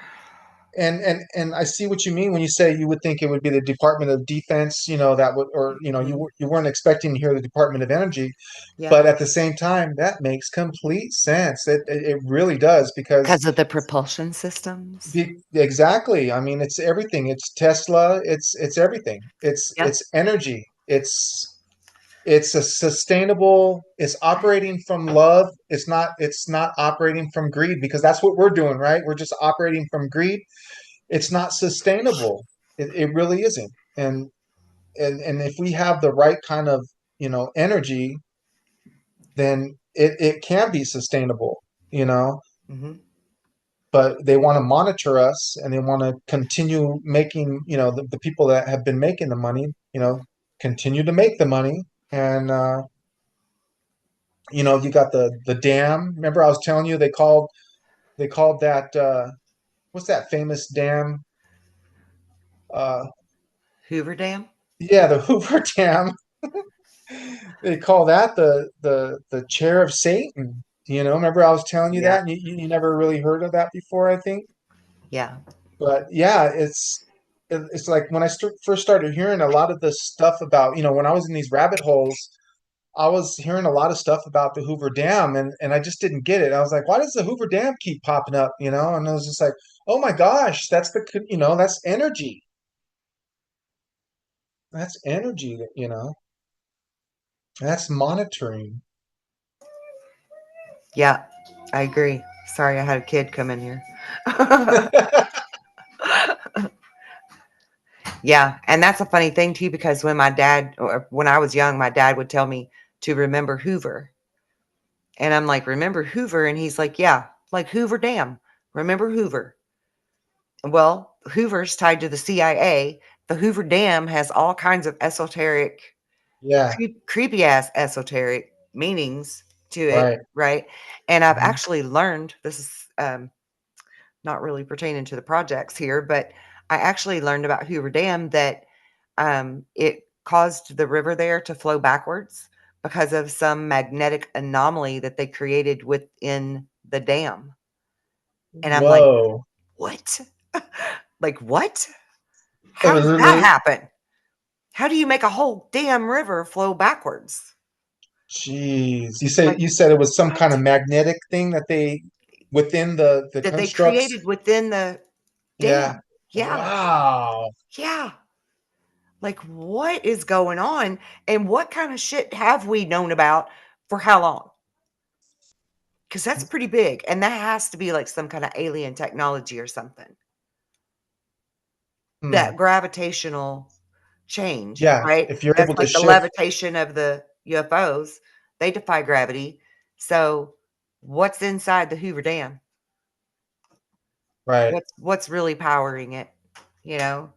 and I see what you mean when you say you would think it would be the Department of Defense, that would, or Mhm. you weren't expecting to hear the Department of Energy, Yeah. but at the same time, that makes complete sense. It really does because Because of the propulsion systems. exactly. I mean, it's everything. It's Tesla. It's everything. It's Yep. energy. It's a sustainable, it's operating from love. It's not operating from greed, because that's what we're doing, right? We're just operating from greed. It's not sustainable. It really isn't. And if we have the right kind of energy, then it can be sustainable, you know Mhm. but they want to monitor us, and they want to continue making, the people that have been making the money, continue to make the money. And you got the dam. Remember, I was telling you they called that, what's that famous dam? Uh, Hoover Dam? yeah, the Hoover Dam. They call that the chair of Satan. Remember I was telling you Yeah. that, and you never really heard of that before, I think. Yeah. But yeah, it's like when I first started hearing a lot of this stuff about, when I was in these rabbit holes, I was hearing a lot of stuff about the Hoover Dam, and I just didn't get it. I was like, why does the Hoover Dam keep popping up? And I was just like, oh my gosh, that's energy. That's energy that, that's monitoring. Yeah. I agree. Sorry, I had a kid come in here. Yeah, and that's a funny thing too because when I was young, my dad would tell me to remember Hoover. And I'm like, "Remember Hoover?" And he's like, "Yeah, like Hoover Dam. Remember Hoover." Well, Hoover's tied to the CIA. The Hoover Dam has all kinds of esoteric, Yeah, creepy ass esoteric meanings to it, right. right? And I've Mhm. actually learned this is not really pertaining to the projects here, but I actually learned about Hoover Dam that it caused the river there to flow backwards because of some magnetic anomaly that they created within the dam. And I'm like, Whoa. what? Like, what? How does that happen? How do you make a whole damn river flow backwards? Jeez. You said it was some kind What? of magnetic thing that they within the That they constructs. created within the Yeah. dam. Yeah. Wow. Yeah. Like, what is going on? And what kind of shit have we known about for how long? Because that's pretty big. And that has to be like some kind of alien technology or something. Hmm. That gravitational change, Yeah. right? If you're That's able to like the shift, levitation of the UFOs. They defy gravity. So, what's inside the Hoover Dam? right. What's really powering it? you know?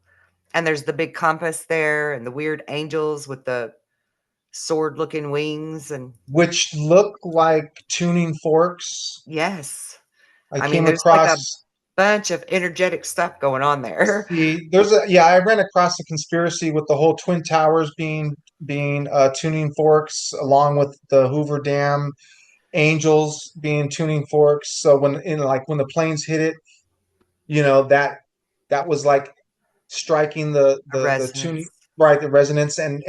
And there's the big compass there and the weird angels with the sword-looking wings and which look like tuning forks. yes. I I mean, came there's like a across. bunch of energetic stuff going on there. See, I ran across a conspiracy with the whole Twin Towers being tuning forks, along with the Hoover Dam angels being tuning forks. So when the planes hit it, that was like striking A the tuning, resonance. right, the resonance. And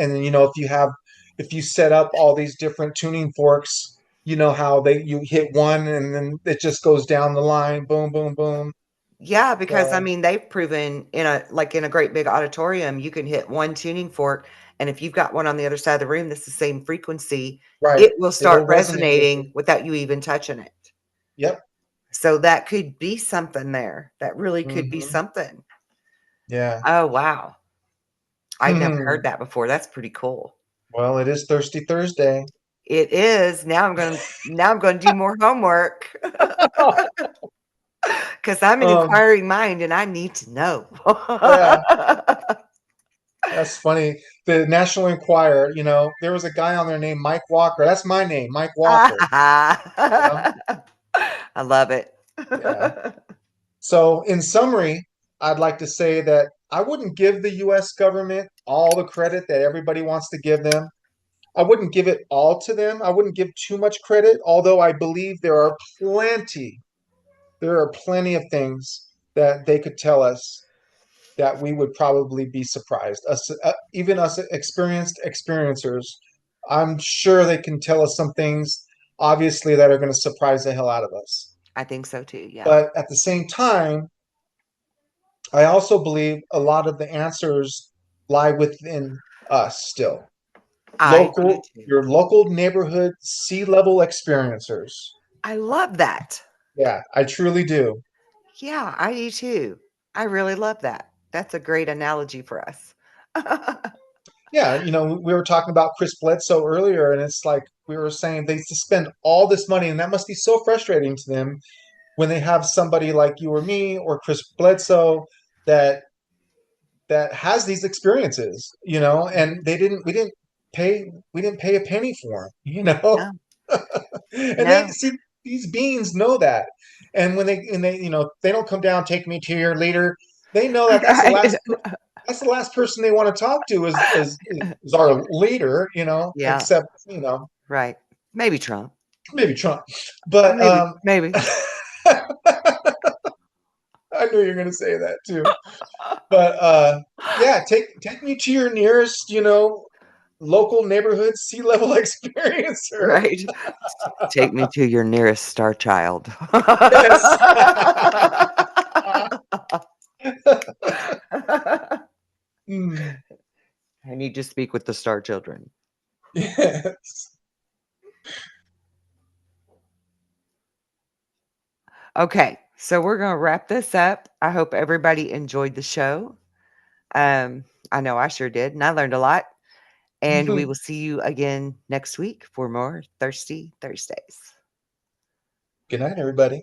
if you set up all these different tuning forks, you know how they you hit one and then it just goes down the line, boom, boom, boom. Yeah, because I So mean, they've proven in a great big auditorium, you can hit one tuning fork, and if you've got one on the other side of the room that's the same frequency, right, it will start it'll resonate with it. resonating without you even touching it. Yep. So that could be something there. That really could be Hmm. something. Yeah. Oh, wow. I'd never heard Hmm. that before. That's pretty cool. Well, it is Thirsty Thursday. It is. Now I'm gonna do more homework because I'm an Um, inquiring mind and I need to know. yeah, that's funny. The National Enquirer, there was a guy on there named Mike Walker. That's my name, Mike Walker. You know? I love it. Yeah. So, in summary, I'd like to say that I wouldn't give the US government all the credit that everybody wants to give them. I wouldn't give it all to them. I wouldn't give too much credit, although I believe there are plenty of things that they could tell us that we would probably be surprised. Even us experienced experiencers, I'm sure they can tell us some things, obviously, that are going to surprise the hell out of us. I think so too, yeah. But at the same time, I also believe a lot of the answers lie within us still. I do too. Your local neighborhood sea level experiencers. I love that. Yeah, I truly do. Yeah, I do too. I really love that. That's a great analogy for us. Yeah, we were talking about Chris Bledsoe earlier, and it's like we were saying they just spend all this money, and that must be so frustrating to them when they have somebody like you or me or Chris Bledsoe that that has these experiences, and we didn't pay a penny for them. No, And they no. see these beings know that, and they don't come down, take me to your leader. They know that Right. that's the last person they want to talk to is our leader, Yeah, except right. Maybe Trump. maybe Trump, but Maybe, maybe. I knew you were going to say that too. But yeah, take me to your nearest, local neighborhood sea level experiencer. Right. Take me to your nearest star child. Yes. Hmm. I need to speak with the star children. Yes. Okay, so we're going to wrap this up. I hope everybody enjoyed the show. I know I sure did, and I learned a lot. And we will see you again next week for more Thirsty Thursdays. Good night, everybody.